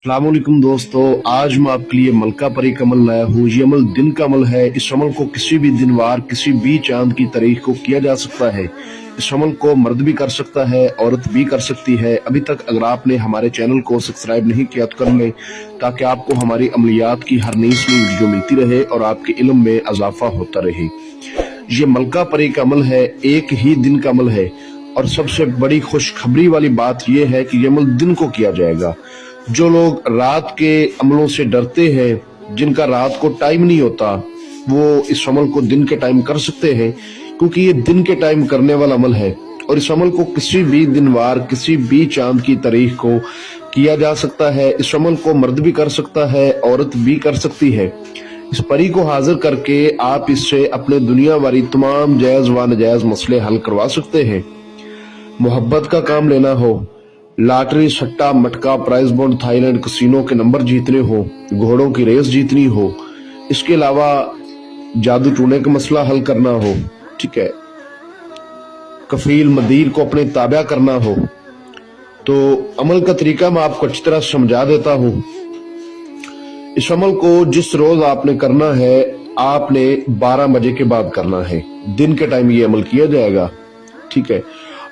अस्सलामुअलैकुम दोस्तों, आज मैं आपके लिए मलका परी का अमल लाया हूँ। ये अमल दिन का अमल है। इस अमल को किसी भी दिन वार किसी भी चांद की तारीख को किया जा सकता है। इस अमल को मर्द भी कर सकता है, औरत भी कर सकती है। अभी तक अगर आपने हमारे चैनल को सब्सक्राइब नहीं किया तो कर लें, ताकि आपको हमारी अमलियात की हर नई वीडियो मिलती रहे और आपके इल्म में इजाफा होता रहे। ये मलका परी का अमल है, एक ही दिन का अमल है। और सबसे बड़ी खुशखबरी वाली बात यह है कि ये अमल दिन को किया जाएगा। जो लोग रात के अमलों से डरते हैं, जिनका रात को टाइम नहीं होता, वो इस अमल को दिन के टाइम कर सकते हैं, क्योंकि ये दिन के टाइम करने वाला अमल है। और इस अमल को किसी भी दिन वार किसी भी चांद की तारीख को किया जा सकता है। इस अमल को मर्द भी कर सकता है, औरत भी कर सकती है। इस परी को हाजिर करके आप इससे अपने दुनिया वाली तमाम जायज व नाजायज मसले हल करवा सकते हैं। मोहब्बत का काम लेना हो, लॉटरी, सट्टा, मटका, प्राइज बॉन्ड, थाईलैंड कसिनो के नंबर जीतने हो, घोड़ों की रेस जीतनी हो, इसके अलावा जादू टूने का मसला हल करना हो, ठीक है, कफील मदीर को अपने ताबा करना हो, तो अमल का तरीका मैं आपको अच्छी तरह समझा देता हूं। इस अमल को जिस रोज आपने करना है, आपने 12 बजे के बाद करना है। दिन के टाइम ये अमल किया जाएगा, ठीक है।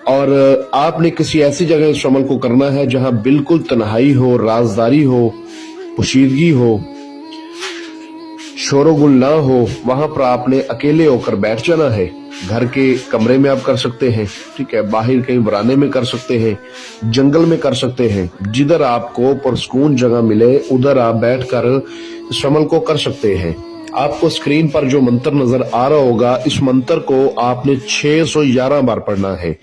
और आपने किसी ऐसी जगह इस अमल को करना है जहां बिल्कुल तन्हाई हो, राजदारी हो, पोशीदगी हो, शोरगुल ना हो। वहां पर आपने अकेले होकर बैठ जाना है। घर के कमरे में आप कर सकते हैं, ठीक है, बाहर कहीं बराने में कर सकते हैं, जंगल में कर सकते हैं। जिधर आपको पुरसकून जगह मिले उधर आप बैठकर इस अमल को कर सकते हैं। आपको स्क्रीन पर जो मंत्र नजर आ रहा होगा, इस मंत्र को आपने 611 बार पढ़ना है।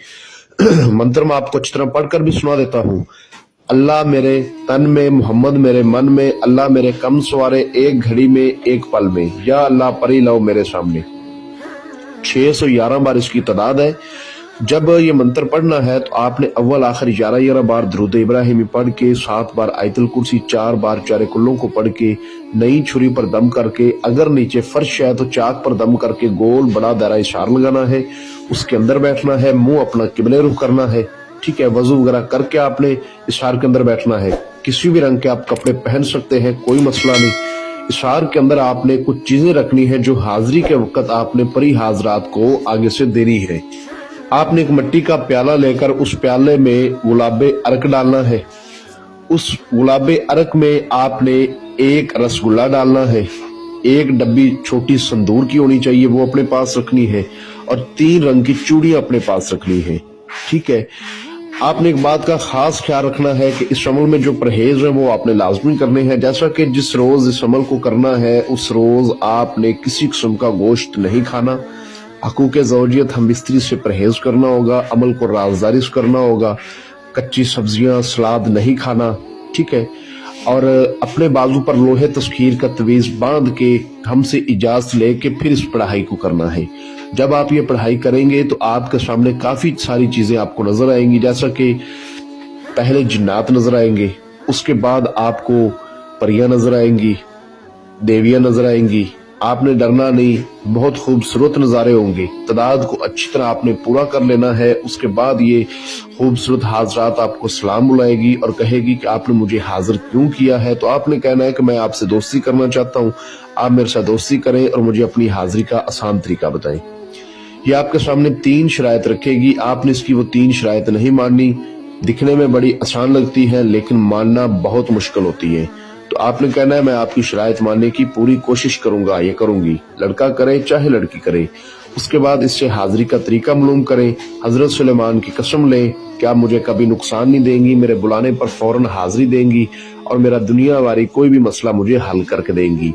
मंत्र मैं आपको अच्छी तरह पढ़कर भी सुना देता हूँ। अल्लाह मेरे तन में, मोहम्मद मेरे मन में, अल्लाह मेरे कम सवारे, एक घड़ी में एक पल में, या अल्लाह परी लाओ मेरे सामने। 611 बार इसकी तादाद है। जब ये मंत्र पढ़ना है तो आपने अव्वल आखिर 11 बार दुरूद इब्राहिमी पढ़ के, 7 बार आयतुल कुर्सी, 4 बार चारे कुल्लों को पढ़ के, नई छुरी पर दम करके, अगर नीचे फर्श है तो चाक पर दम करके गोल बड़ा दायरा इशार लगाना है। उसके अंदर बैठना है, मुंह अपना किबले रुख करना है, ठीक है। वजू वगैरह करके आपने इशार के अंदर बैठना है। किसी भी रंग के आप कपड़े पहन सकते हैं, कोई मसला नहीं। इशार के अंदर आपने कुछ चीजें रखनी है जो हाजिरी के वक्त आपने परी हाजरात को आगे से देनी है। आपने एक मिट्टी का प्याला लेकर उस प्याले में गुलाबे अर्क डालना है। उस गुलाबे अर्क में आपने एक रसगुल्ला डालना है। एक डब्बी छोटी संदूर की होनी चाहिए, वो अपने पास रखनी है। और 3 रंग की चूड़ियां अपने पास रखनी है, ठीक है। आपने एक बात का खास ख्याल रखना है कि इस अमल में जो परहेज है वो आपने लाजमी करने हैं। जैसा कि जिस रोज इस अमल को करना है उस रोज आपने किसी किस्म का गोश्त नहीं खाना। हकूक़े ज़ौजियत हम बिस्तरी से परहेज करना होगा। अमल को राजदारी से करना होगा। कच्ची सब्जियां, सलाद नहीं खाना, ठीक है। और अपने बाजू पर लोहे तस्खीर का तवीज बांध के हमसे इजाजत लेके फिर इस पढ़ाई को करना है। जब आप ये पढ़ाई करेंगे तो आपके सामने काफी सारी चीजें आपको नजर आएंगी। जैसा कि पहले जिन्नात नजर आएंगे, उसके बाद आपको परियां नजर आएंगी, देवियां नजर आएंगी। आपने डरना नहीं, बहुत खूबसूरत नज़ारे होंगे। तादाद को अच्छी तरह आपने पूरा कर लेना है। उसके बाद ये खूबसूरत हाजरात आपको सलाम बुलाएगी और कहेगी कि आपने मुझे हाजिर क्यों किया है। तो आपने कहना है कि मैं आपसे दोस्ती करना चाहता हूँ, आप मेरे साथ दोस्ती करें और मुझे अपनी हाजिरी का आसान तरीका बताएं। ये आपके सामने 3 शराइत रखेगी। आपने इसकी वो 3 शराइत नहीं माननी। दिखने में बड़ी आसान लगती है लेकिन मानना बहुत मुश्किल होती है। तो आपने कहना है मैं आपकी शराइत मानने की पूरी कोशिश करूंगा, ये करूंगी। लड़का करे चाहे लड़की करे। उसके बाद इससे हाजिरी का तरीका मालूम करें। हजरत सुलेमान की कसम लें कि आप मुझे कभी नुकसान नहीं देंगी, मेरे बुलाने पर फौरन हाजिरी देंगी और मेरा दुनिया वाली कोई भी मसला मुझे हल करके देंगी,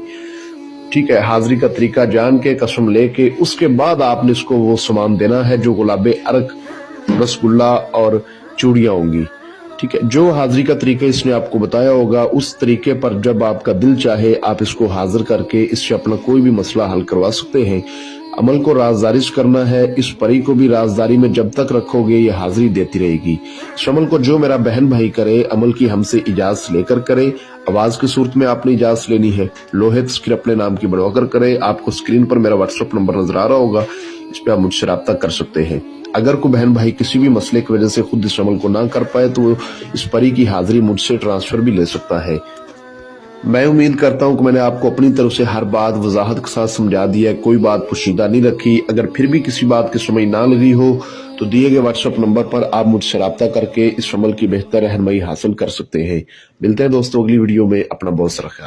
ठीक है। हाजिरी का तरीका जान के, कसम लेके, उसके बाद आपने इसको वो सामान देना है जो गुलाबे अर्क, रसगुल्ला और चूड़ियां होंगी, ठीक है। जो हाजिरी का तरीका इसने आपको बताया होगा उस तरीके पर जब आपका दिल चाहे आप इसको हाजिर करके इससे अपना कोई भी मसला हल करवा सकते हैं। अमल को राजदारी से करना है। इस परी को भी राजदारी में जब तक रखोगे ये हाजिरी देती रहेगी। इस अमल को जो मेरा बहन भाई करे, अमल की हमसे इजाजत लेकर करे। आवाज की सूरत में आपने इजाजत लेनी है। लोहे तस्कीर अपने नाम की बढ़वाकर करे। आपको स्क्रीन पर मेरा व्हाट्सएप नंबर नजर आ रहा होगा। इस पे आप मुझसे रब्ता कर सकते हैं। अगर कोई बहन भाई किसी भी मसले की वजह से खुद इस अमल को ना कर पाए तो इस परी की हाजिरी मुझसे ट्रांसफर भी ले सकता है। मैं उम्मीद करता हूं कि मैंने आपको अपनी तरफ से हर बात वजाहत के साथ समझा दिया है, कोई बात पोशीदा नहीं रखी। अगर फिर भी किसी बात की समझ ना लगी हो तो दिए गए व्हाट्सएप नंबर पर आप मुझसे रब्ता करके इस अमल की बेहतर रहनुमाई हासिल कर सकते हैं। मिलते हैं दोस्तों अगली वीडियो में, अपना बहुत सारा ख्याल।